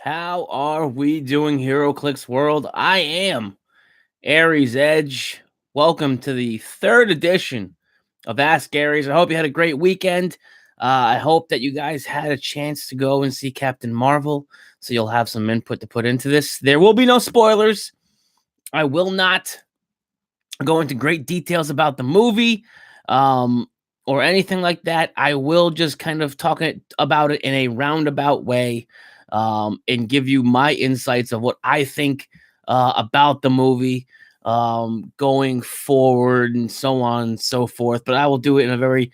How are we doing, Heroclix world? I am Aries Edge. Welcome to the third edition of Ask Aries. I hope you had a great weekend. I hope that you guys had a chance to go and see Captain Marvel, so you'll have some input to put into this. There will be no spoilers. I will not go into great details about the movie or anything like that. I will just kind of talk about it in a roundabout way and give you my insights of what I think about the movie going forward and so on and so forth. But I will do it in a very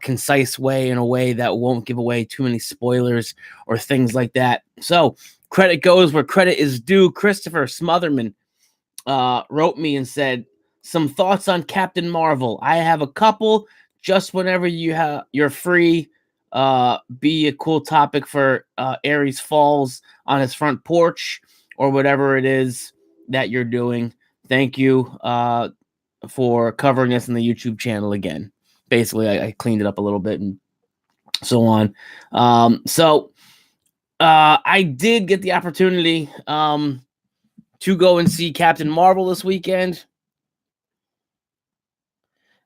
concise way, in a way that won't give away too many spoilers or things like that. So credit goes where credit is due. Kristopher Smotherman wrote me and said, some thoughts on Captain Marvel. I have a couple. Just whenever you're free, be a cool topic for Aries Falls on his front porch or whatever it is that you're doing. Thank you for covering us in the YouTube channel again. Basically, I cleaned it up a little bit and so on. I did get the opportunity to go and see Captain Marvel this weekend.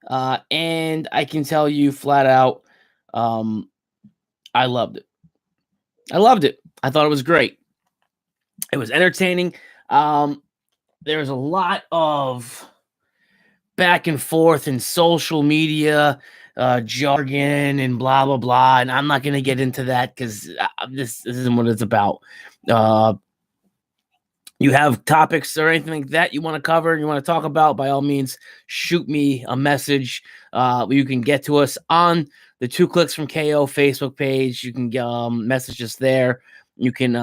And I can tell you flat out, I loved it. I thought it was great. It was entertaining. There's a lot of back and forth in social media, jargon and blah, blah, blah. And I'm not going to get into that because this isn't what it's about. You have topics or anything like that you want to cover and you want to talk about, by all means, shoot me a message. You can get to us on the 2 Clicks from KO Facebook page. You can message us there. You can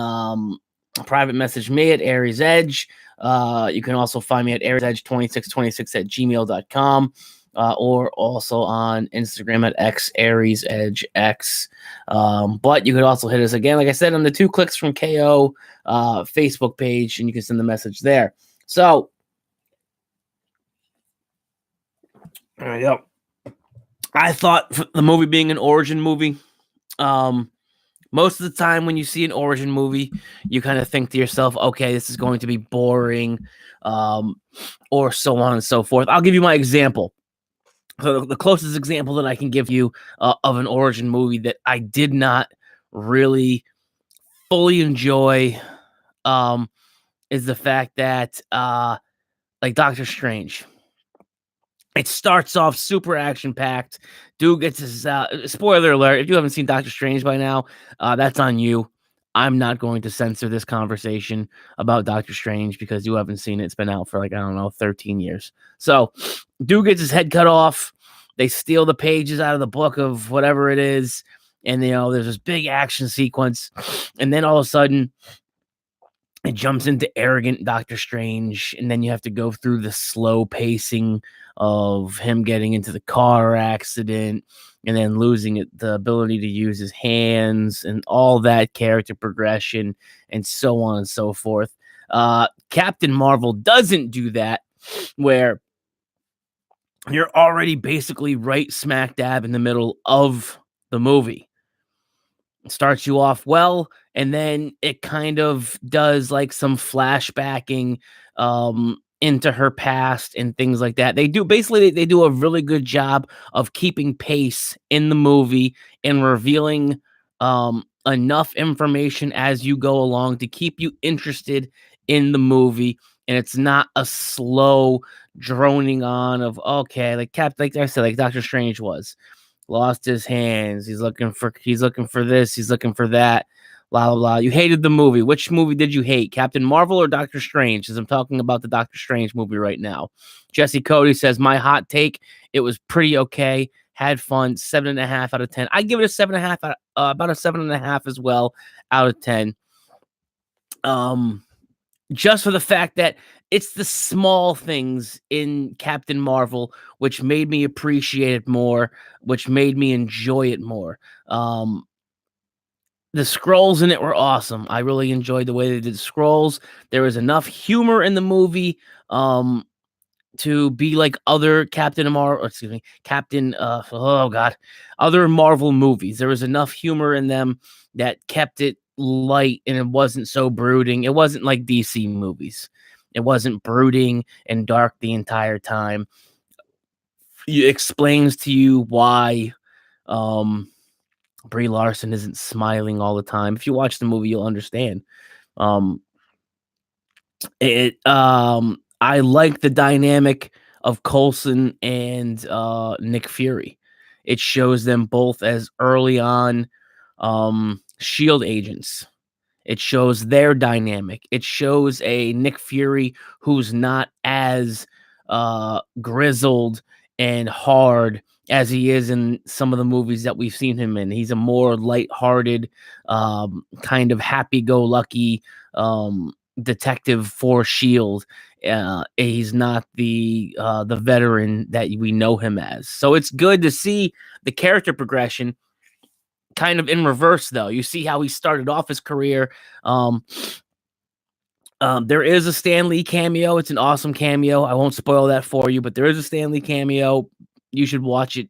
private message me at Aries Edge. You can also find me at AriesEdge2626 at gmail.com. Or also on Instagram at XAriesEdgeX. But you could also hit us again, like I said, on the 2 Clicks from KO Facebook page, and you can send the message there. So, there we go. I thought the movie being an origin movie, most of the time when you see an origin movie, you kind of think to yourself, okay, this is going to be boring, or so on and so forth. I'll give you my example. So the closest example that I can give you of an origin movie that I did not really fully enjoy is the fact that, like Doctor Strange, it starts off super action-packed. Dude gets his, spoiler alert, if you haven't seen Doctor Strange by now, that's on you. I'm not going to censor this conversation about Doctor Strange because you haven't seen it. It's been out for 13 years. So, dude gets his head cut off. They steal the pages out of the book of whatever it is. And, there's this big action sequence. And then all of a sudden, it jumps into arrogant Doctor Strange. And then you have to go through the slow pacing of him getting into the car accident and then losing the ability to use his hands and all that character progression and so on and so forth. Captain Marvel doesn't do that, where you're already basically right smack dab in the middle of the movie. It starts you off well, and then it kind of does like some flashbacking into her past and things like that. They do a really good job of keeping pace in the movie and revealing enough information as you go along to keep you interested in the movie. And it's not a slow droning on of, okay, like I said, like Doctor Strange was. Lost his hands. He's looking for this. He's looking for that. Blah, blah, blah. You hated the movie. Which movie did you hate? Captain Marvel or Doctor Strange? As I'm talking about the Doctor Strange movie right now. Jesse Cody says, my hot take, it was pretty okay. Had fun. 7.5 out of 10. I give it a 7.5, about a 7.5 as well out of 10. Just for the fact that it's the small things in Captain Marvel which made me appreciate it more, which made me enjoy it more. The scrolls in it were awesome. I really enjoyed the way they did scrolls. There was enough humor in the movie to be like other other Marvel movies. There was enough humor in them that kept it light and it wasn't so brooding. It wasn't like DC movies. It wasn't brooding and dark the entire time. It explains to you why Brie Larson isn't smiling all the time. If you watch the movie, you'll understand. Um, I like the dynamic of Coulson and Nick Fury. It shows them both as early on Shield agents. It shows their dynamic. It shows a Nick Fury who's not as grizzled and hard as he is in some of the movies that we've seen him in. He's a more lighthearted, kind of happy-go-lucky detective for Shield. He's not the veteran that we know him as. So it's good to see the character progression kind of in reverse, though. You see how he started off his career. There is a Stan Lee cameo. It's an awesome cameo. I won't spoil that for you, but there is a Stan Lee cameo. You should watch it.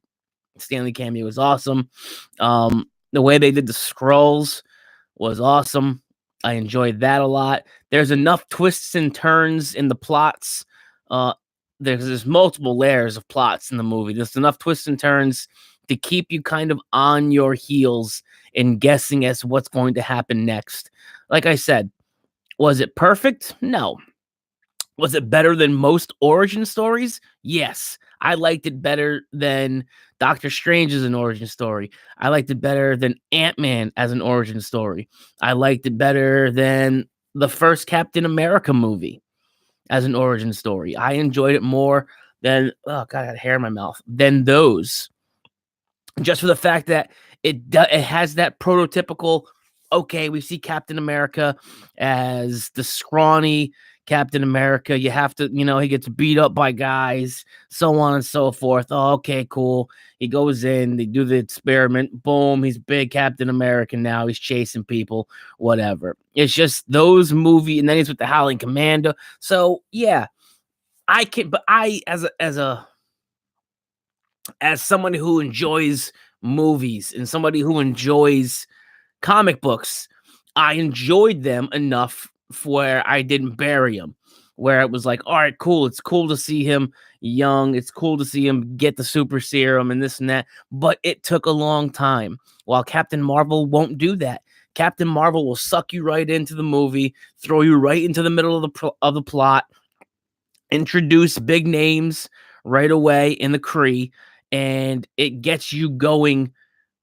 Stan Lee cameo is awesome. The way they did the scrolls was awesome. I enjoyed that a lot. There's enough twists and turns in the plots. There's multiple layers of plots in the movie. There's enough twists and turns to keep you kind of on your heels and guessing as to what's going to happen next. Like I said, was it perfect? No. Was it better than most origin stories? Yes. I liked it better than Doctor Strange as an origin story. I liked it better than Ant-Man as an origin story. I liked it better than the first Captain America movie as an origin story. I enjoyed it more than, oh God, I got hair in my mouth, than those. Just for the fact that it has that prototypical, okay, we see Captain America as the scrawny Captain America. You have to, he gets beat up by guys, so on and so forth. Oh, okay, cool. He goes in, they do the experiment. Boom, he's big Captain America now. He's chasing people, whatever. It's just those movies, and then he's with the Howling Commando. So, yeah, I can, but I, as someone who enjoys movies and somebody who enjoys comic books, I enjoyed them enough where I didn't bury him, where it was like, all right, cool. It's cool to see him young. It's cool to see him get the super serum and this and that. But it took a long time. While Captain Marvel won't do that. Captain Marvel will suck you right into the movie, throw you right into the middle of the plot, introduce big names right away in the Kree, and it gets you going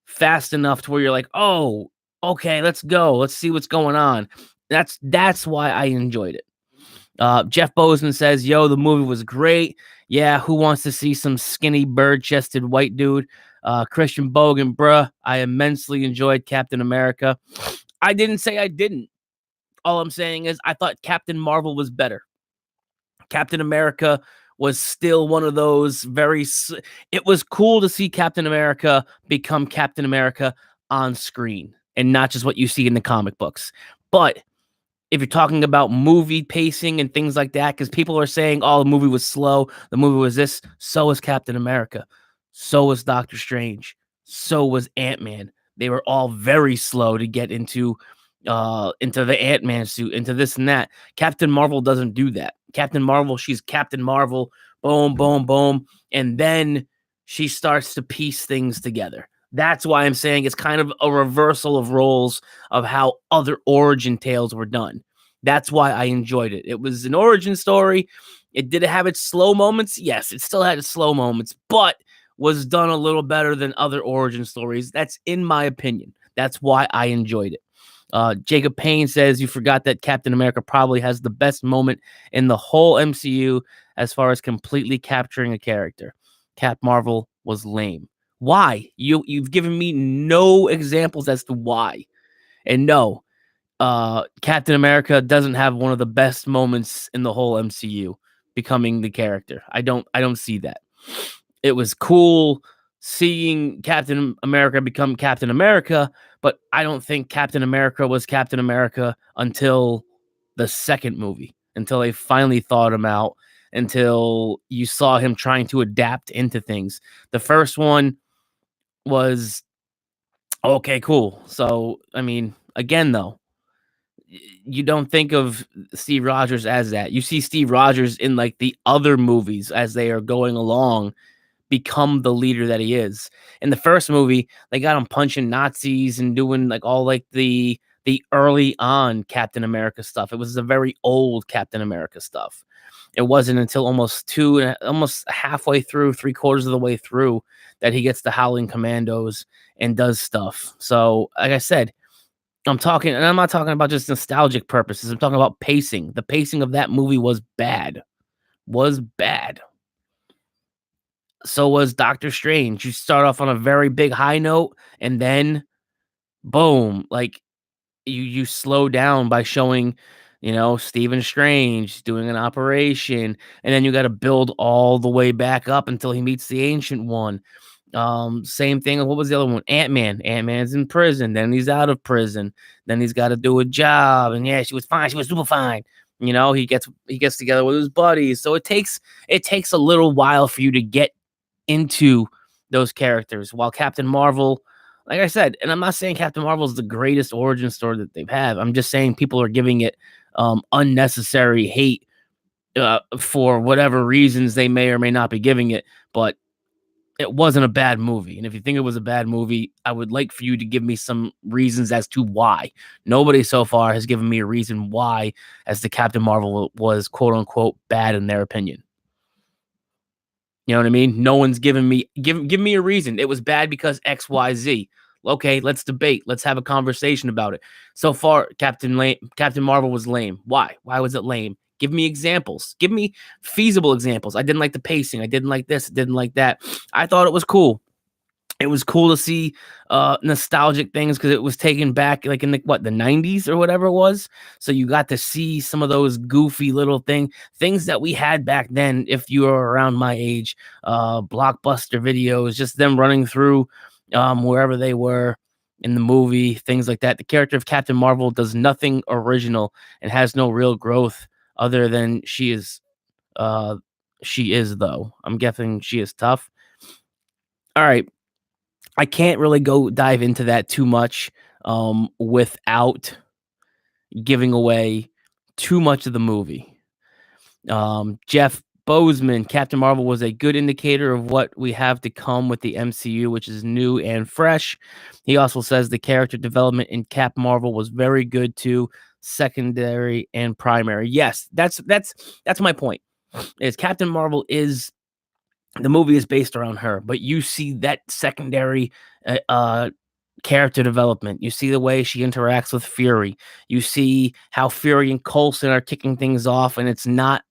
fast enough to where you're like, oh, okay, let's go. Let's see what's going on. That's why I enjoyed it. Jeff Bozeman says, yo, the movie was great. Yeah, who wants to see some skinny bird-chested white dude? Christian Bogan, bruh, I immensely enjoyed Captain America. I didn't say I didn't. All I'm saying is I thought Captain Marvel was better. Captain America was still one of those it was cool to see Captain America become Captain America on screen and not just what you see in the comic books. But if you're talking about movie pacing and things like that, because people are saying, oh, the movie was slow, the movie was this, so was Captain America, so was Doctor Strange, so was Ant-Man. They were all very slow to get into the Ant-Man suit, into this and that. Captain Marvel doesn't do that. Captain Marvel, she's Captain Marvel, boom, boom, boom, and then she starts to piece things together. That's why I'm saying it's kind of a reversal of roles of how other origin tales were done. That's why I enjoyed it. It was an origin story. It did have its slow moments. Yes, it still had its slow moments, but was done a little better than other origin stories. That's in my opinion. That's why I enjoyed it. Jacob Payne says, you forgot that Captain America probably has the best moment in the whole MCU as far as completely capturing a character. Cap Marvel was lame. Why? You've given me no examples as to why. And no, Captain America doesn't have one of the best moments in the whole MCU becoming the character. I don't see that. It was cool seeing Captain America become Captain America, but I don't think Captain America was Captain America until the second movie, until they finally thought him out, until you saw him trying to adapt into things. The first one was okay, cool. So, I mean, again, though, you don't think of Steve Rogers as that. You see Steve Rogers in like the other movies as they are going along become the leader that he is. In the first movie, they got him punching Nazis and doing like all like the early on Captain America stuff. It was the very old Captain America stuff. It wasn't until almost halfway through, three quarters of the way through, that he gets the Howling Commandos and does stuff. So, like I said, I'm talking, and I'm not talking about just nostalgic purposes. I'm talking about pacing. The pacing of that movie was bad. Was bad. So was Doctor Strange. You start off on a very big high note, and then boom, like you slow down by showing, Stephen Strange doing an operation, and then you got to build all the way back up until he meets the Ancient One. Same thing. What was the other one? Ant-Man. Ant-Man's in prison. Then he's out of prison. Then he's got to do a job. And yeah, she was fine. She was super fine. He gets together with his buddies. So it takes a little while for you to get into those characters. While Captain Marvel, like I said, and I'm not saying Captain Marvel is the greatest origin story that they've had. I'm just saying people are giving it unnecessary hate for whatever reasons they may or may not be giving it. But it wasn't a bad movie. And if you think it was a bad movie, I would like for you to give me some reasons as to why. Nobody so far has given me a reason why as the Captain Marvel was quote unquote bad in their opinion. You know what I mean? No one's given me give me a reason. It was bad because XYZ. Okay, let's debate. Let's have a conversation about it. So far, Captain Marvel was lame. Why? Why was it lame? Give me examples. Give me feasible examples. I didn't like the pacing. I didn't like this. I didn't like that. I thought it was cool. It was cool to see nostalgic things because it was taken back like in the 90s or whatever it was. So you got to see some of those goofy little things that we had back then. If you were around my age, blockbuster videos, just them running through wherever they were in the movie, things like that. The character of Captain Marvel does nothing original and has no real growth other than she is though. I'm guessing she is tough. All right. I can't really go dive into that too much without giving away too much of the movie. Jeff Bozeman, Captain Marvel was a good indicator of what we have to come with the MCU, which is new and fresh. He also says the character development in Cap Marvel was very good too, secondary and primary. Yes, that's my point. Is Captain Marvel is the movie is based around her, but you see that secondary character development. You see the way she interacts with Fury. You see how Fury and Coulson are kicking things off, and it's not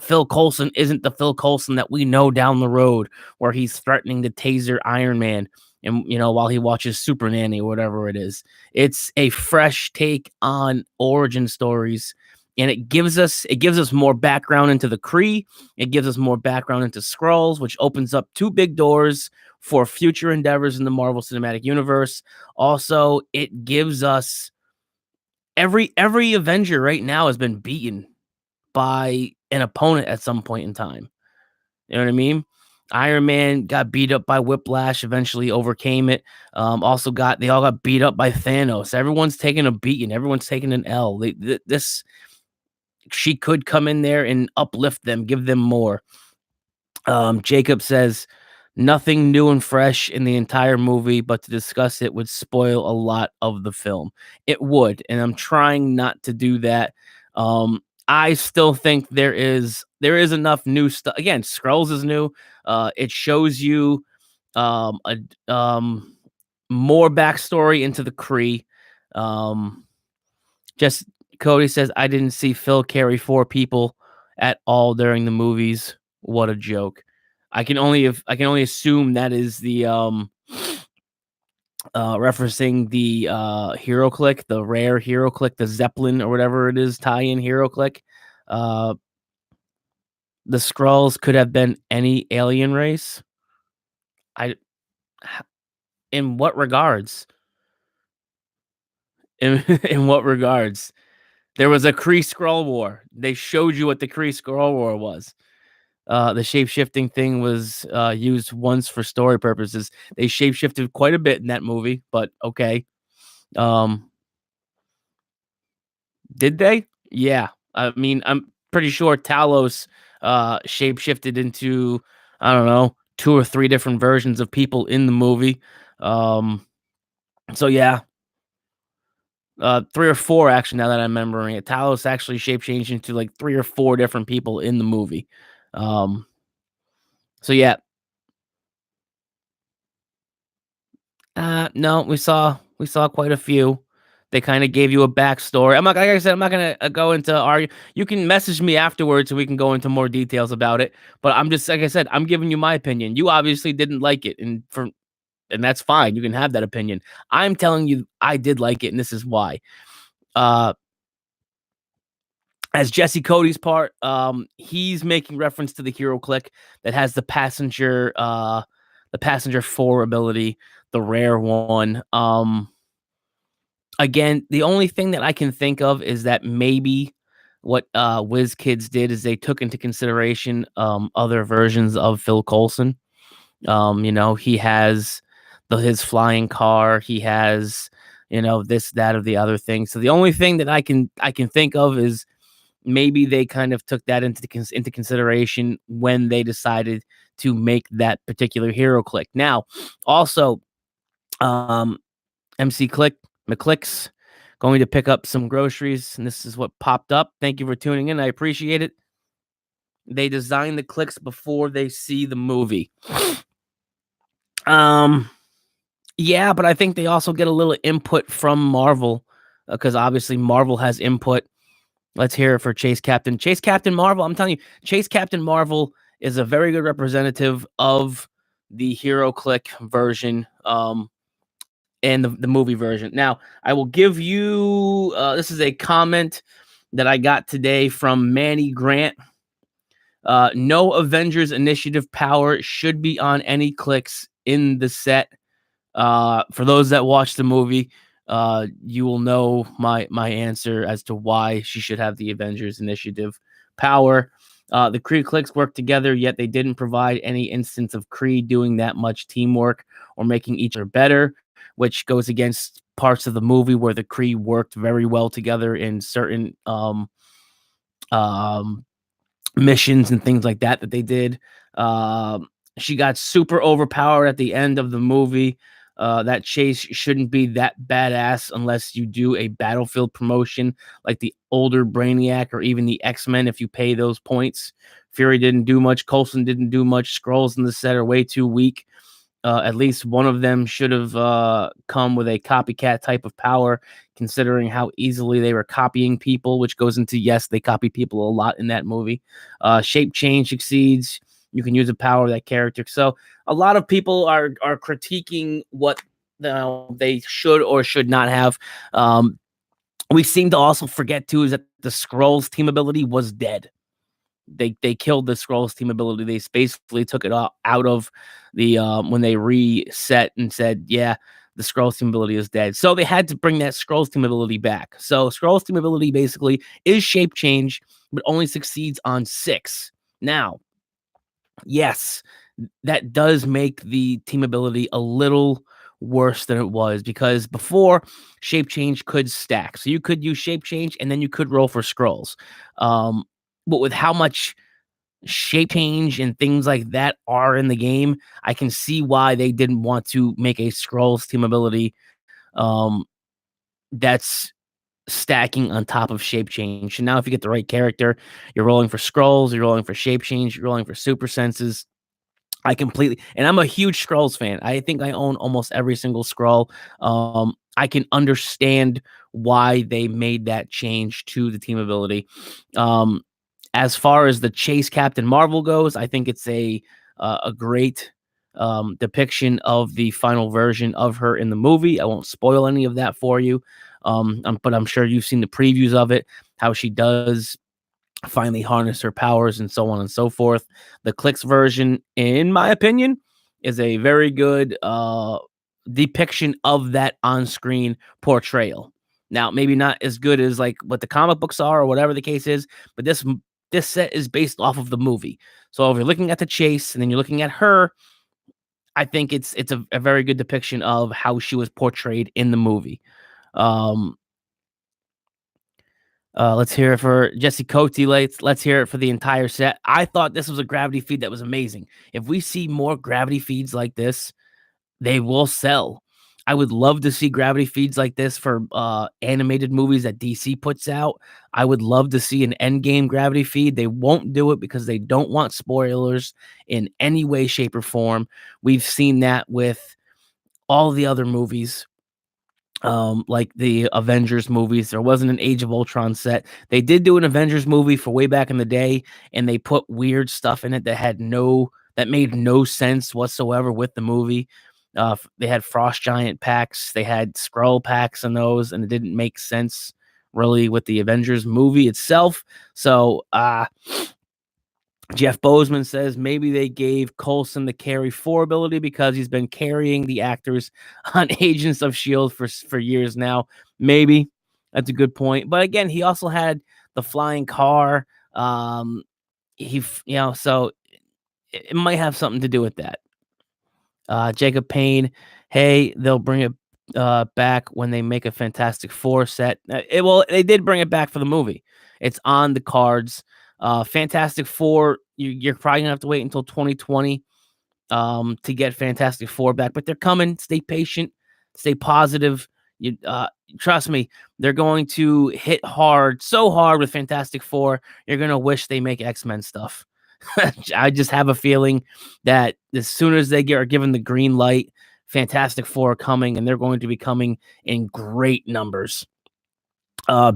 Phil Coulson isn't the Phil Coulson that we know down the road where he's threatening to taser Iron Man and while he watches Super Nanny or whatever it is. It's a fresh take on origin stories, and it gives us more background into the Kree. It gives us more background into Skrulls, which opens up two big doors for future endeavors in the Marvel Cinematic Universe. Also, it gives us every Avenger right now has been beaten by an opponent at some point in time. You know what I mean? Iron Man got beat up by Whiplash, eventually overcame it. They all got beat up by Thanos. Everyone's taking a beating. Everyone's taking an L. She could come in there and uplift them, give them more. Jacob says nothing new and fresh in the entire movie, but to discuss it would spoil a lot of the film. It would, and I'm trying not to do that. I still think there is enough new stuff. Again, Skrulls is new. It shows you more backstory into the Kree. Just Cody says I didn't see Phil carry 4 people at all during the movies. What a joke. I can only assume that is the referencing the Heroclix, the rare Heroclix, the Zeppelin or whatever it is, tie-in Heroclix. The Skrulls could have been any alien race. In what regards? In what regards? There was a Kree Skrull War. They showed you what the Kree Skrull War was. The shape-shifting thing was used once for story purposes. They shape-shifted quite a bit in that movie, but okay. Did they? Yeah. I mean, I'm pretty sure Talos shapeshifted into, I don't know, 2 or 3 different versions of people in the movie. Um, so yeah, 3 or 4 actually now that I'm remembering it. Talos actually shape changed into like 3 or 4 different people in the movie. Um, so yeah, no, we saw quite a few. They kind of gave you a backstory. I'm not like I said, I'm not gonna go into argue. You can message me afterwards so we can go into more details about it. But I'm just like I said, I'm giving you my opinion. You obviously didn't like it, and that's fine. You can have that opinion. I'm telling you, I did like it, and this is why. Uh, as Jesse Cody's part, he's making reference to the Heroclix that has the passenger 4 ability, the rare one. Again, the only thing that I can think of is that maybe what Whiz Kids did is they took into consideration other versions of Phil Coulson. He has his flying car, he has, this, that, or the other thing. So the only thing that I can think of is maybe they kind of took that into consideration when they decided to make that particular hero click. Now, also, um, MC Click McClick's going to pick up some groceries, and this is what popped up. Thank you for tuning in. I appreciate it. They design the clicks before they see the movie. Um, yeah, but I think they also get a little input from Marvel because obviously Marvel has input. Let's hear it for Chase Captain. Chase Captain Marvel. I'm telling you, Chase Captain Marvel is a very good representative of the Hero Click version. And the movie version. Now, I will give you this is a comment that I got today from Manny Grant. No Avengers Initiative power should be on any clicks in the set. For those that watch the movie, you will know my answer as to why she should have the Avengers Initiative power. The Kree clicks work together, yet they didn't provide any instance of Kree doing that much teamwork or making each other better, which goes against parts of the movie where the Kree worked very well together in certain um, missions and things like that they did. She got super overpowered at the end of the movie. That chase shouldn't be that badass unless you do a battlefield promotion like the older Brainiac or even the X-Men if you pay those points. Fury didn't do much. Coulson didn't do much. Scrolls in the set are way too weak. At least one of them should have come with a copycat type of power, considering how easily they were copying people, which goes into, yes, they copy people a lot in that movie. Shape change succeeds. You can use a power of that character. So a lot of people are critiquing what they should or should not have. We seem to also forget, too, is that the Skrulls team ability was dead. They killed the Skrulls team ability. They basically took it out of the when they reset and said, yeah, the Skrulls team ability is dead. So they had to bring that Skrulls team ability back. So Skrulls team ability basically is shape change, but only succeeds on 6. Now, yes, that does make the team ability a little worse than it was because before shape change could stack. So you could use shape change and then you could roll for Skrulls. But with how much shape change and things like that are in the game, I can see why they didn't want to make a Skrulls team ability that's stacking on top of shape change. And now if you get the right character, you're rolling for Skrulls, you're rolling for shape change, you're rolling for super senses. And I'm a huge Skrulls fan. I think I own almost every single Skrull. I can understand why they made that change to the team ability. Um, as far as the Chase Captain Marvel goes, I think it's a great depiction of the final version of her in the movie. I won't spoil any of that for you, but I'm sure you've seen the previews of it, how she does finally harness her powers and so on and so forth. The Clicks version, in my opinion, is a very good depiction of that on-screen portrayal. Now, maybe not as good as like what the comic books are or whatever the case is, but this set is based off of the movie. So if you're looking at the chase and then you're looking at her, I think it's a very good depiction of how she was portrayed in the movie. Um, Let's hear it for Jesse Cote. Let's hear it for the entire set. I thought this was a gravity feed that was amazing. If we see more gravity feeds like this, they will sell. I would love to see gravity feeds like this for animated movies that DC puts out. I would love to see an Endgame gravity feed. They won't do it because they don't want spoilers in any way, shape, or form. We've seen that with all the other movies, like the Avengers movies. There wasn't an Age of Ultron set. They did do an Avengers movie for way back in the day, and they put weird stuff in it that made no sense whatsoever with the movie. They had Frost Giant packs, they had Skrull packs in those, and it didn't make sense really with the Avengers movie itself. So Jeff Bozeman says maybe they gave Coulson the carry 4 ability because he's been carrying the actors on Agents of S.H.I.E.L.D. for years now. Maybe. That's a good point. But again, he also had the flying car. So it might have something to do with that. Jacob Payne, hey, they'll bring it back when they make a Fantastic Four set. They did bring it back for the movie. It's on the cards. Fantastic Four, you're probably gonna have to wait until 2020 to get Fantastic Four back, but they're coming. Stay patient, stay positive. You trust me, they're going to hit so hard with Fantastic Four. You're gonna wish they make X-Men stuff. I just have a feeling that as soon as they are given the green light, Fantastic Four are coming, and they're going to be coming in great numbers.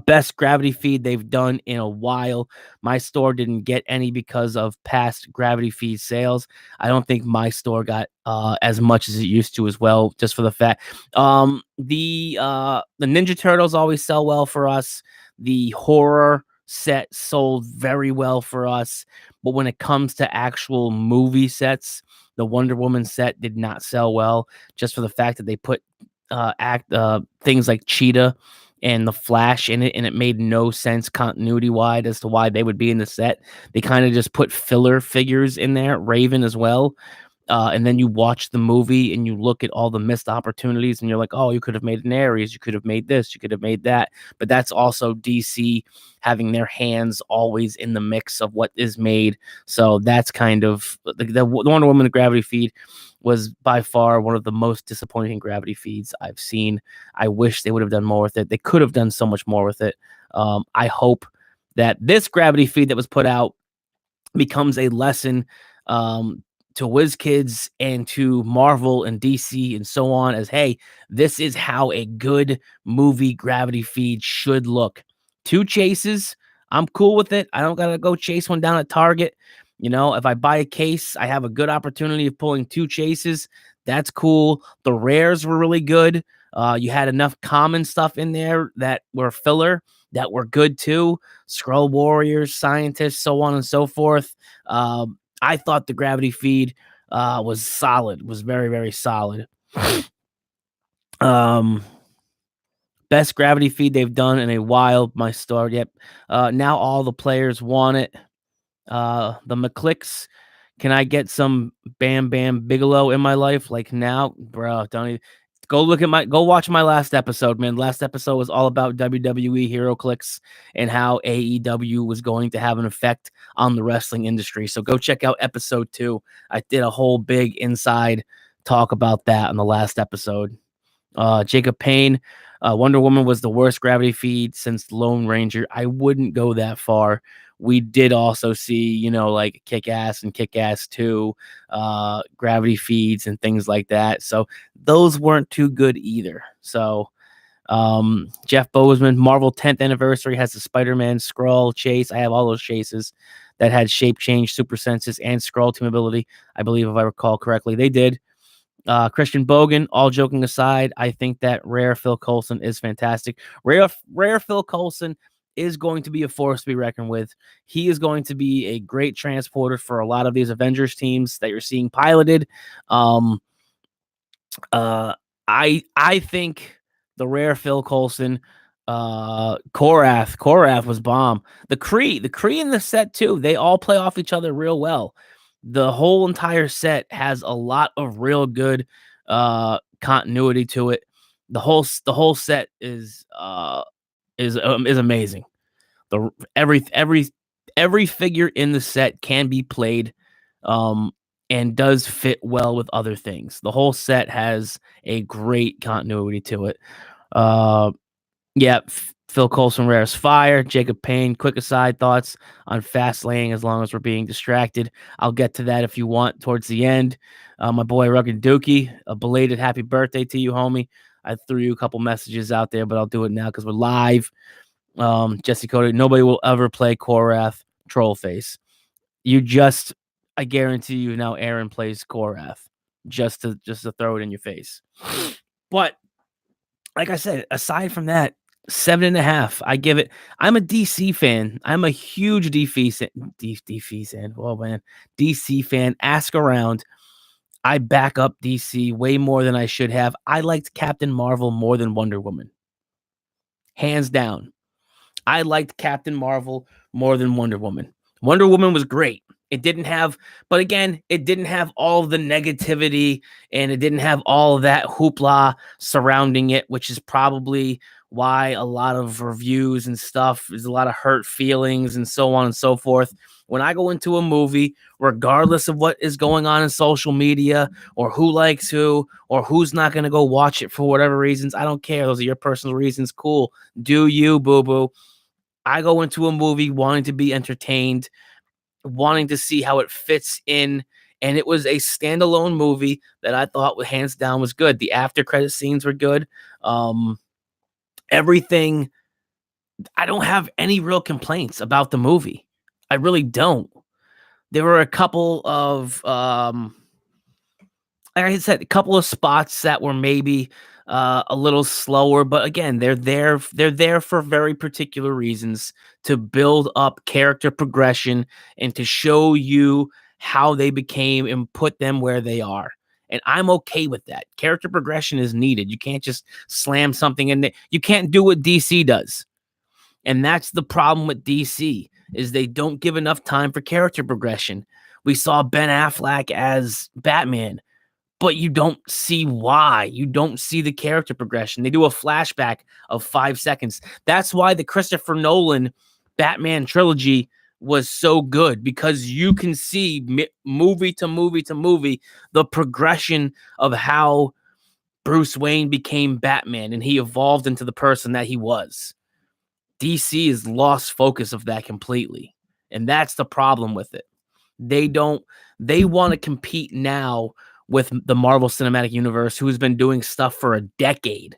Best gravity feed they've done in a while. My store didn't get any because of past gravity feed sales. I don't think my store got as much as it used to as well, just for the fact. The Ninja Turtles always sell well for us. The horror set sold very well for us, but when it comes to actual movie sets, the Wonder Woman set did not sell well, just for the fact that they put things like Cheetah and the Flash in it, and it made no sense continuity wide as to why they would be in the set. They kind of just put filler figures in there, Raven as well. And then you watch the movie and you look at all the missed opportunities and you're like, oh, you could have made an Ares, you could have made this, you could have made that. But that's also DC having their hands always in the mix of what is made. So that's kind of the Wonder Woman Gravity feed was by far one of the most disappointing gravity feeds I've seen. I wish they would have done more with it. They could have done so much more with it. I hope that this gravity feed that was put out becomes a lesson to WizKids and to Marvel and DC and so on, as hey, this is how a good movie gravity feed should look. 2 chases, I'm cool with it. I don't gotta go chase one down at Target. You know, if I buy a case, I have a good opportunity of pulling 2 chases. That's cool. The rares were really good. You had enough common stuff in there that were filler that were good too. Skrull warriors, scientists, so on and so forth. I thought the gravity feed was solid, was very, very solid. Best gravity feed they've done in a while. My store, yep. Now all the players want it. The McClicks. Can I get some Bam Bam Bigelow in my life? Like now, bro, don't even go watch my last episode, man. Last episode was all about WWE Heroclix and how AEW was going to have an effect on the wrestling industry. So go check out episode 2. I did a whole big inside talk about that on the last episode. Jacob Payne, Wonder Woman was the worst gravity feed since Lone Ranger. I wouldn't go that far. We did also see, like Kick-Ass and Kick-Ass 2, gravity feeds and things like that. So those weren't too good either. So Jeff Bozeman, Marvel 10th anniversary has the Spider-Man Skrull chase. I have all those chases that had shape change, super senses, and Skrull team ability. I believe, if I recall correctly, they did. Christian Bogan, all joking aside, I think that rare Phil Coulson is fantastic. Rare Phil Coulson is going to be a force to be reckoned with. He is going to be a great transporter for a lot of these Avengers teams that you're seeing piloted. I think the rare Phil Coulson, Korath was bomb. The Kree in the set too. They all play off each other real well. The whole entire set has a lot of real good continuity to it. The whole set is amazing. The every figure in the set can be played, um, and does fit well with other things. The whole set has a great continuity to it. Uh, yeah, Phil Coulson Rare's Fire, Jacob Payne. Quick aside thoughts on Fast Lane as long as we're being distracted. I'll get to that if you want towards the end. My boy Rugged Dookie, a belated happy birthday to you, homie. I threw you a couple messages out there, but I'll do it now because we're live. Jesse Cody, nobody will ever play Korath Trollface. I guarantee you now Aaron plays Korath just to throw it in your face. But like I said, aside from that, 7.5. I give it. I'm a DC fan. I'm a huge DC fan. Oh man, DC fan. Ask around. I back up DC way more than I should have. I liked Captain Marvel more than Wonder Woman. Hands down. I liked Captain Marvel more than Wonder Woman. Wonder Woman was great. It didn't have, but again, it didn't have all the negativity and it didn't have all of that hoopla surrounding it, which is probably why a lot of reviews and stuff is a lot of hurt feelings and so on and so forth. When I go into a movie, regardless of what is going on in social media or who likes who or who's not going to go watch it for whatever reasons, I don't care. Those are your personal reasons. Cool. Do you, boo boo. I go into a movie wanting to be entertained, wanting to see how it fits in. And it was a standalone movie that I thought hands down was good. The after credit scenes were good. Everything. I don't have any real complaints about the movie. I really don't. There were a couple of, like I said, a couple of spots that were maybe a little slower, but again, they're there. They're there for very particular reasons to build up character progression and to show you how they became and put them where they are. And I'm okay with that. Character progression is needed. You can't just slam something in there. You can't do what DC does. And that's the problem with DC is they don't give enough time for character progression. We saw Ben Affleck as Batman, but you don't see why. You don't see the character progression. They do a flashback of 5 seconds. That's why the Christopher Nolan Batman trilogy was so good, because you can see movie to movie to movie the progression of how Bruce Wayne became Batman and he evolved into the person that he was. DC has lost focus of that completely. And that's the problem with it. They want to compete now with the Marvel Cinematic Universe, who's been doing stuff for a decade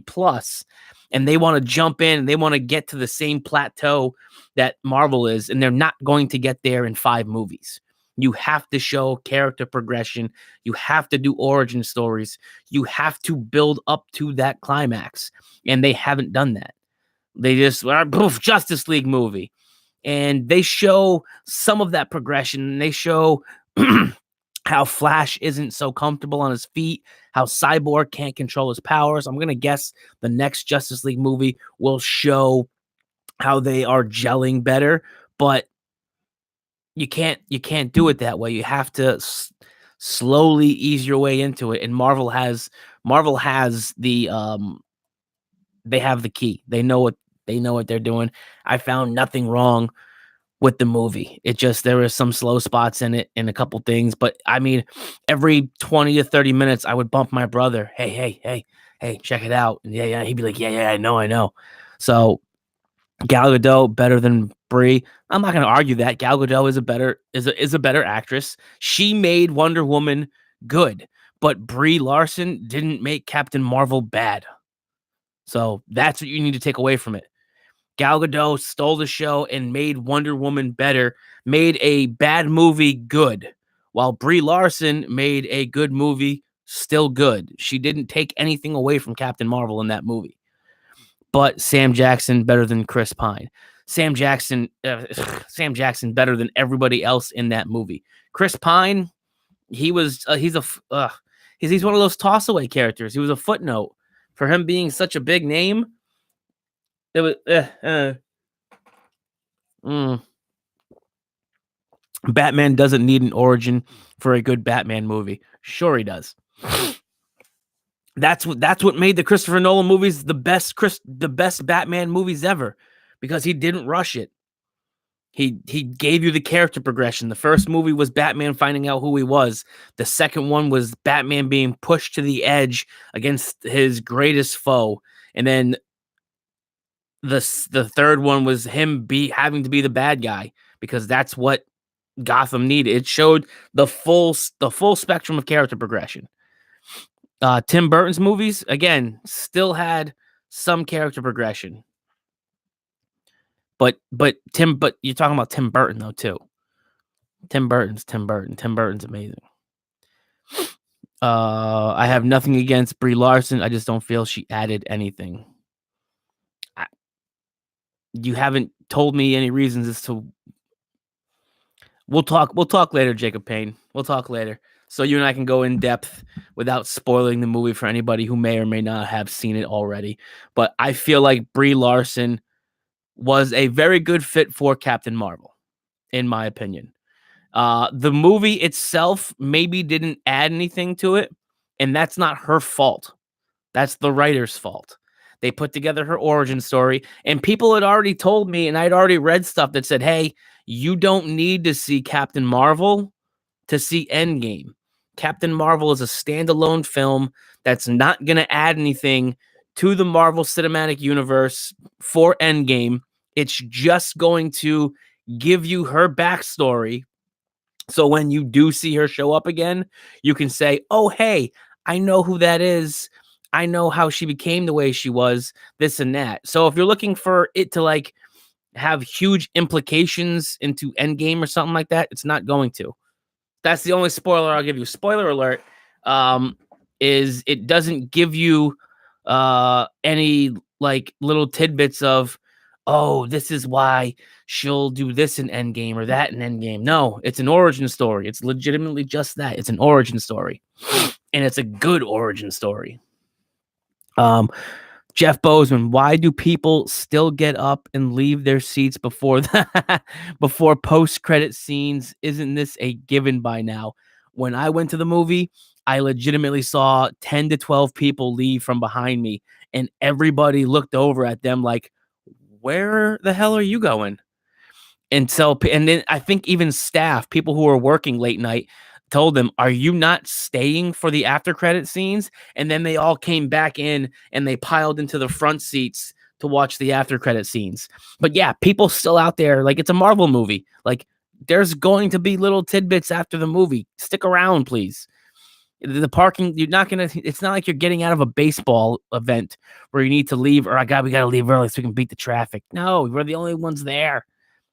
plus. And they want to jump in and they want to get to the same plateau that Marvel is. And they're not going to get there in 5 movies. You have to show character progression. You have to do origin stories. You have to build up to that climax. And they haven't done that. They just, poof, Justice League movie. And they show some of that progression. They show how Flash isn't so comfortable on his feet, how Cyborg can't control his powers. I'm going to guess the next Justice League movie will show how they are gelling better, but you can't do it that way. You have to slowly ease your way into it. And Marvel has the they have the key. They know what they're doing. I found nothing wrong with the movie. It just, there were some slow spots in it and a couple things, but I mean, every 20 to 30 minutes I would bump my brother. Hey, check it out. And yeah, he'd be like, yeah, I know. So Gal Gadot better than Brie. I'm not going to argue that. Gal Gadot is a better actress. She made Wonder Woman good, but Brie Larson didn't make Captain Marvel bad. So that's what you need to take away from it. Gal Gadot stole the show and made Wonder Woman better, made a bad movie good, while Brie Larson made a good movie still good. She didn't take anything away from Captain Marvel in that movie. But Sam Jackson better than Chris Pine. Sam Jackson better than everybody else in that movie. Chris Pine, he's one of those toss-away characters. He was a footnote. For him being such a big name, it was Batman doesn't need an origin for a good Batman movie. Sure he does. That's what made the Christopher Nolan movies the best Batman movies ever. because he didn't rush it. He gave you the character progression. The first movie was Batman finding out who he was. The second one was Batman being pushed to the edge against his greatest foe. And then the third one was him having to be the bad guy because that's what Gotham needed. It showed the full spectrum of character progression. Tim Burton's movies, again, still had some character progression. But you're talking about Tim Burton though too. Tim Burton's amazing. I have nothing against Brie Larson. I just don't feel she added anything. You haven't told me any reasons as to. We'll talk later, Jacob Payne. We'll talk later. So you and I can go in depth without spoiling the movie for anybody who may or may not have seen it already. But I feel like Brie Larson was a very good fit for Captain Marvel, in my opinion. The movie itself maybe didn't add anything to it, and that's not her fault. That's the writer's fault. They put together her origin story, and people had already told me, and I'd already read stuff that said, hey, you don't need to see Captain Marvel to see Endgame. Captain Marvel is a standalone film that's not going to add anything to the Marvel Cinematic Universe for Endgame. It's just going to give you her backstory. So when you do see her show up again, you can say, oh, hey, I know who that is. I know how she became the way she was, this and that. So if you're looking for it to like have huge implications into Endgame or something like that, it's not going to. That's the only spoiler I'll give you. Spoiler alert, is it doesn't give you any like little tidbits of, oh, this is why she'll do this in Endgame or that in Endgame. No, it's an origin story. It's legitimately just that. It's an origin story. And it's a good origin story. Jeff Bozeman, why do people still get up and leave their seats before before post-credit scenes? Isn't this a given by now? When I went to the movie, I legitimately saw 10 to 12 people leave from behind me, and everybody looked over at them like, where the hell are you going? And then I think even staff, people who were working late night, told them, are you not staying for the after credit scenes? And then they all came back in and they piled into the front seats to watch the after credit scenes. But yeah, people still out there, like it's a Marvel movie. Like there's going to be little tidbits after the movie. Stick around, please. The parking, you're not going to, it's not like you're getting out of a baseball event where you need to leave, or we got to leave early so we can beat the traffic. No, we're the only ones there.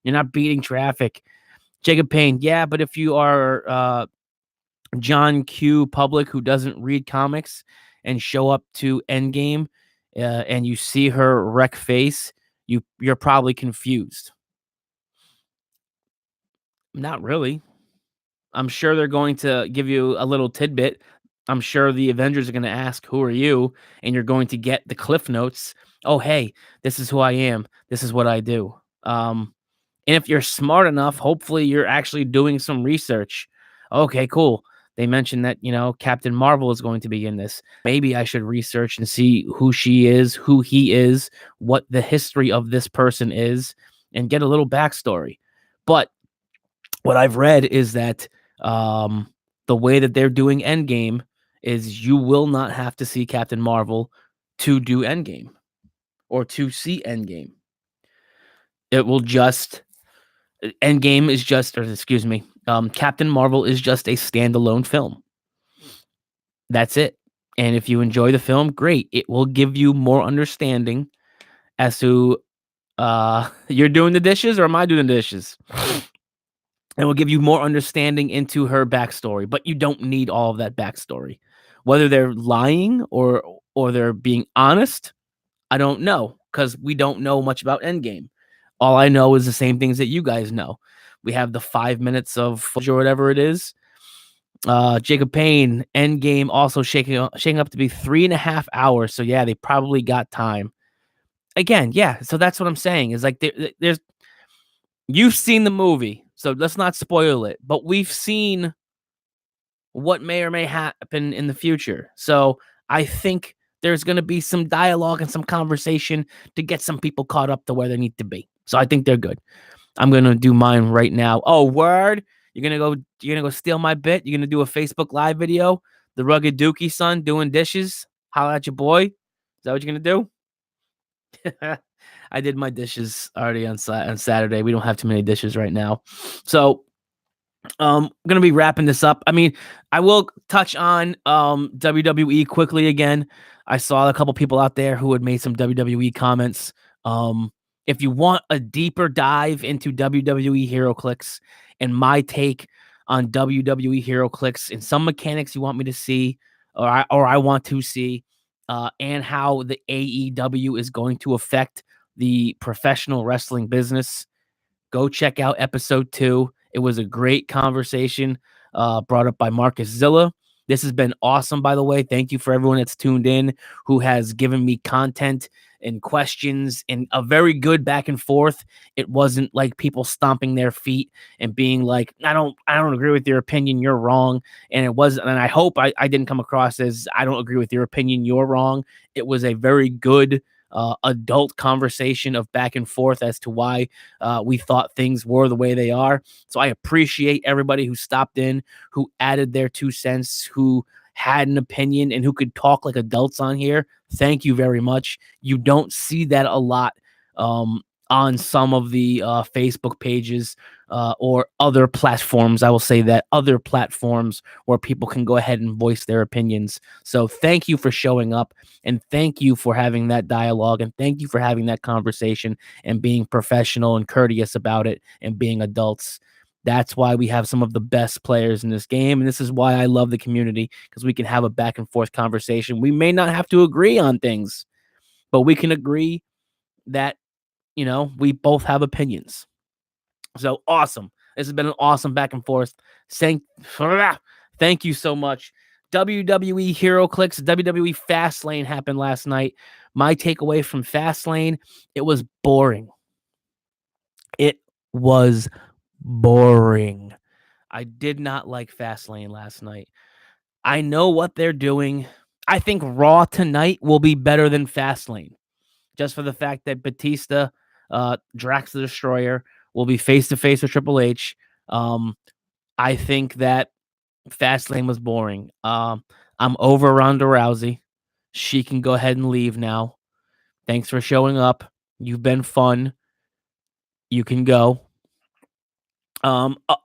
You're not beating traffic. Jacob Payne, yeah, but if you are John Q. Public who doesn't read comics and show up to Endgame and you see her wreck face, you're probably confused. Not really. I'm sure they're going to give you a little tidbit. I'm sure the Avengers are going to ask, who are you? And you're going to get the cliff notes. Oh, hey, this is who I am. This is what I do. And if you're smart enough, hopefully you're actually doing some research. Okay, cool. They mentioned that, Captain Marvel is going to be in this. Maybe I should research and see who she is, who he is, what the history of this person is, and get a little backstory. But what I've read is that the way that they're doing Endgame is you will not have to see Captain Marvel to do Endgame or to see Endgame. It will just... Endgame is just, or excuse me, Captain Marvel is just a standalone film. That's it. And if you enjoy the film, great. It will give you more understanding as to you're doing the dishes or am I doing the dishes? It will give you more understanding into her backstory, but you don't need all of that backstory. Whether they're lying or they're being honest, I don't know, because we don't know much about Endgame. All I know is the same things that you guys know. We have the 5 minutes of footage or whatever it is. Jacob Payne, Endgame also shaking up to be 3.5 hours. So yeah, they probably got time. Again, yeah. So that's what I'm saying. Is like there's you've seen the movie, so let's not spoil it. But we've seen what may or may happen in the future. So I think there's going to be some dialogue and some conversation to get some people caught up to where they need to be. So I think they're good. I'm going to do mine right now. Oh, word. You're going to go steal my bit. You're going to do a Facebook live video. The rugged Dookie son doing dishes. Holla at your boy. Is that what you're going to do? I did my dishes already on Saturday. We don't have too many dishes right now. So I'm going to be wrapping this up. I mean, I will touch on WWE quickly again. I saw a couple people out there who had made some WWE comments. If you want a deeper dive into WWE Heroclix and my take on WWE Heroclix and some mechanics you want me to see or I want to see, and how the AEW is going to affect the professional wrestling business, go check out episode 2. It was a great conversation brought up by Marcus Zilla. This has been awesome, by the way. Thank you for everyone that's tuned in, who has given me content and questions and a very good back and forth. It wasn't like people stomping their feet and being like, I don't agree with your opinion, you're wrong. And it wasn't, and I hope I didn't come across as I don't agree with your opinion, you're wrong. It was a very good adult conversation of back and forth as to why we thought things were the way they are. So I appreciate everybody who stopped in, who added their 2 cents, who had an opinion, and who could talk like adults on here. Thank you very much. You don't see that a lot on some of the Facebook pages or other platforms. I will say that other platforms where people can go ahead and voice their opinions. So thank you for showing up, and thank you for having that dialogue, and thank you for having that conversation and being professional and courteous about it and being adults. That's why we have some of the best players in this game. And this is why I love the community, because we can have a back and forth conversation. We may not have to agree on things, but we can agree that, we both have opinions. So awesome. This has been an awesome back and forth. Thank you so much. WWE Heroclix, WWE Fastlane happened last night. My takeaway from Fastlane, it was boring. It was boring. I did not like Fastlane last night. I know what they're doing. I think Raw tonight will be better than Fastlane, just for the fact that Batista, Drax the Destroyer, will be face-to-face with Triple H. I think that Fastlane was boring. I'm over Ronda Rousey. She can go ahead and leave now. Thanks for showing up. You've been fun. You can go.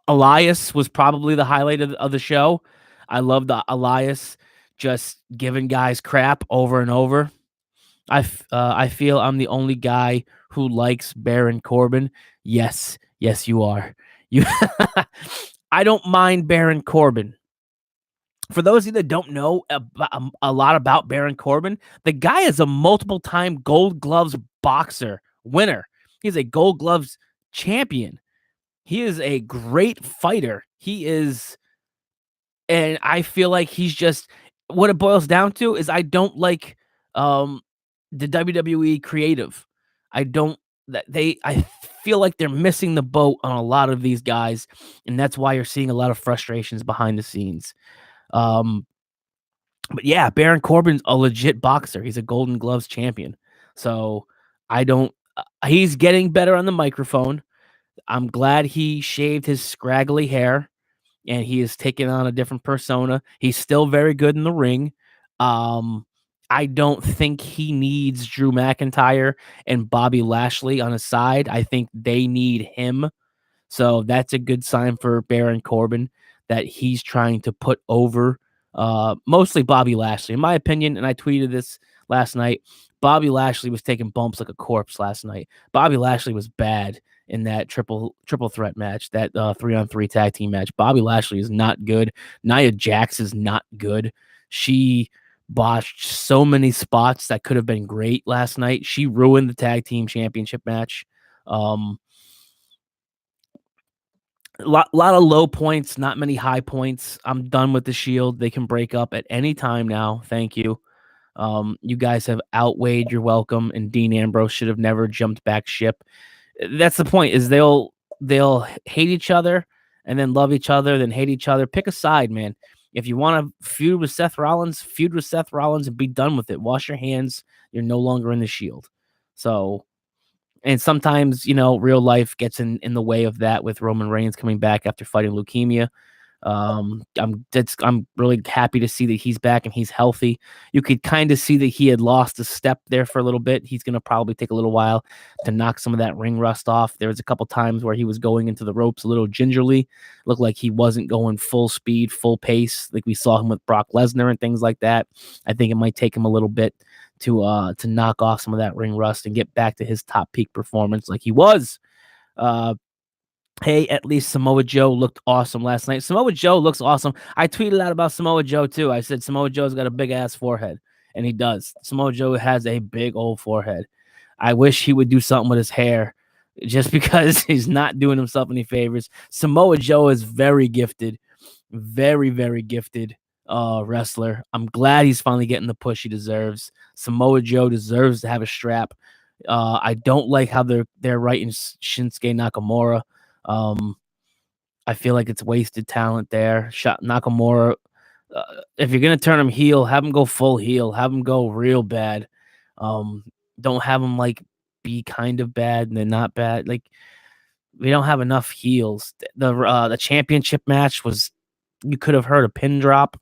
Elias was probably the highlight of the show. I loved Elias just giving guys crap over and over. I feel I'm the only guy who likes Baron Corbin. Yes, you are. You, I don't mind Baron Corbin. For those of you that don't know a lot about Baron Corbin, the guy is a multiple-time Gold Gloves boxer winner. He's a Gold Gloves champion. He is a great fighter. He is, and I feel like he's just, what it boils down to is I don't like the WWE creative. I feel like they're missing the boat on a lot of these guys, and that's why you're seeing a lot of frustrations behind the scenes. But yeah, Baron Corbin's a legit boxer. He's a Golden Gloves champion. So he's getting better on the microphone. I'm glad he shaved his scraggly hair and he is taking on a different persona. He's still very good in the ring. I don't think he needs Drew McIntyre and Bobby Lashley on his side. I think they need him. So that's a good sign for Baron Corbin that he's trying to put over mostly Bobby Lashley. In my opinion, and I tweeted this last night, Bobby Lashley was taking bumps like a corpse last night. Bobby Lashley was bad in that triple threat match, that 3-on-3 tag team match. Bobby Lashley is not good. Nia Jax is not good. She botched so many spots that could have been great last night. She ruined the tag team championship match. A lot of low points, not many high points. I'm done with the Shield. They can break up at any time now. Thank you. You guys have outweighed your welcome, and Dean Ambrose should have never jumped back ship. That's the point, is they'll hate each other and then love each other, then hate each other. Pick a side, man. If you want to feud with Seth Rollins and be done with it. Wash your hands. You're no longer in the Shield. So, and sometimes, real life gets in the way of that with Roman Reigns coming back after fighting leukemia. I'm really happy to see that he's back and he's healthy. You could kind of see that he had lost a step there for a little bit. He's going to probably take a little while to knock some of that ring rust off. There was a couple times where he was going into the ropes a little gingerly. Looked like he wasn't going full speed, full pace, like we saw him with Brock Lesnar and things like that. I think it might take him a little bit to knock off some of that ring rust and get back to his top peak performance like he was. Hey, at least Samoa Joe looked awesome last night. Samoa Joe looks awesome. I tweeted out about Samoa Joe too. I said Samoa Joe's got a big ass forehead, and he does. Samoa Joe has a big old forehead. I wish he would do something with his hair, just because he's not doing himself any favors. Samoa Joe is very gifted, very, very gifted wrestler. I'm glad he's finally getting the push he deserves. Samoa Joe deserves to have a strap. I don't like how they're writing Shinsuke Nakamura. I feel like it's wasted talent there. Nakamura, if you're gonna turn him heel, have him go full heel. Have him go real bad. Don't have him like be kind of bad and then not bad. Like we don't have enough heels. The championship match was, you could have heard a pin drop.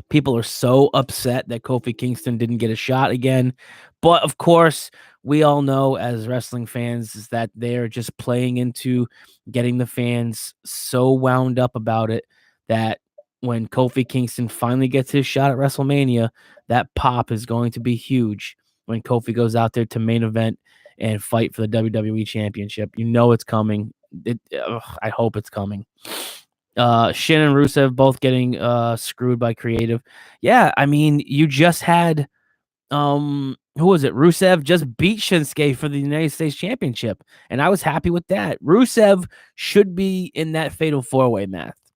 People are so upset that Kofi Kingston didn't get a shot again. But of course, we all know as wrestling fans is that they're just playing into getting the fans so wound up about it that when Kofi Kingston finally gets his shot at WrestleMania, that pop is going to be huge when Kofi goes out there to main event and fight for the WWE Championship. You know it's coming. I hope it's coming. Shin and Rusev both getting screwed by creative. Yeah, I mean, you just had who was it? Rusev just beat Shinsuke for the United States Championship, and I was happy with that. Rusev should be in that fatal four-way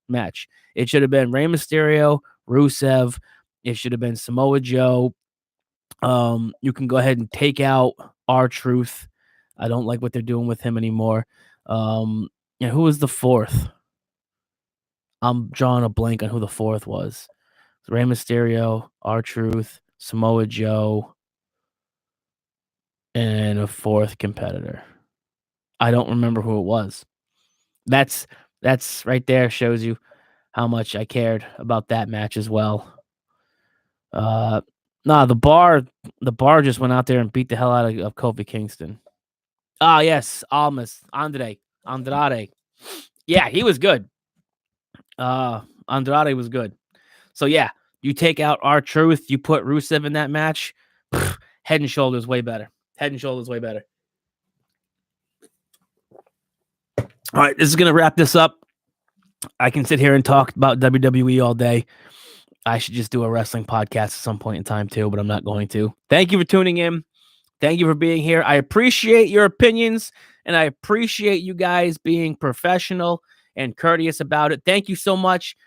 match. It should have been Rey Mysterio, Rusev. It should have been Samoa Joe. You can go ahead and take out R-Truth. I don't like what they're doing with him anymore. And who was the fourth? I'm drawing a blank on who the fourth was. Rey Mysterio, R-Truth, Samoa Joe, and a fourth competitor. I don't remember who it was. That's right there, shows you how much I cared about that match as well. The bar just went out there and beat the hell out of Kofi Kingston. Yes, Andrade. Yeah, he was good. Andrade was good. So yeah, you take out R-Truth, you put Rusev in that match, head and shoulders way better. Head and shoulders way better. All right, this is going to wrap this up. I can sit here and talk about WWE all day. I should just do a wrestling podcast at some point in time too, but I'm not going to. Thank you for tuning in. Thank you for being here. I appreciate your opinions, and I appreciate you guys being professional and courteous about it. Thank you so much.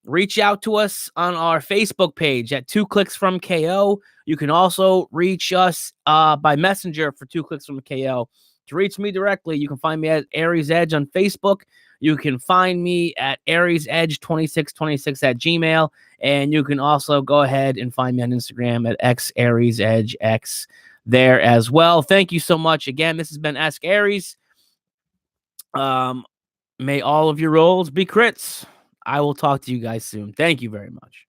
Reach out to us on our Facebook page at 2 Clicks from KO. You can also reach us by Messenger for 2 Clicks from KO. To reach me directly, you can find me at Aries Edge on Facebook. You can find me at AriesEdge2626 at Gmail. And you can also go ahead and find me on Instagram at XAriesEdgeX there as well. Thank you so much. Again, this has been Ask Aries. May all of your rolls be crits. I will talk to you guys soon. Thank you very much.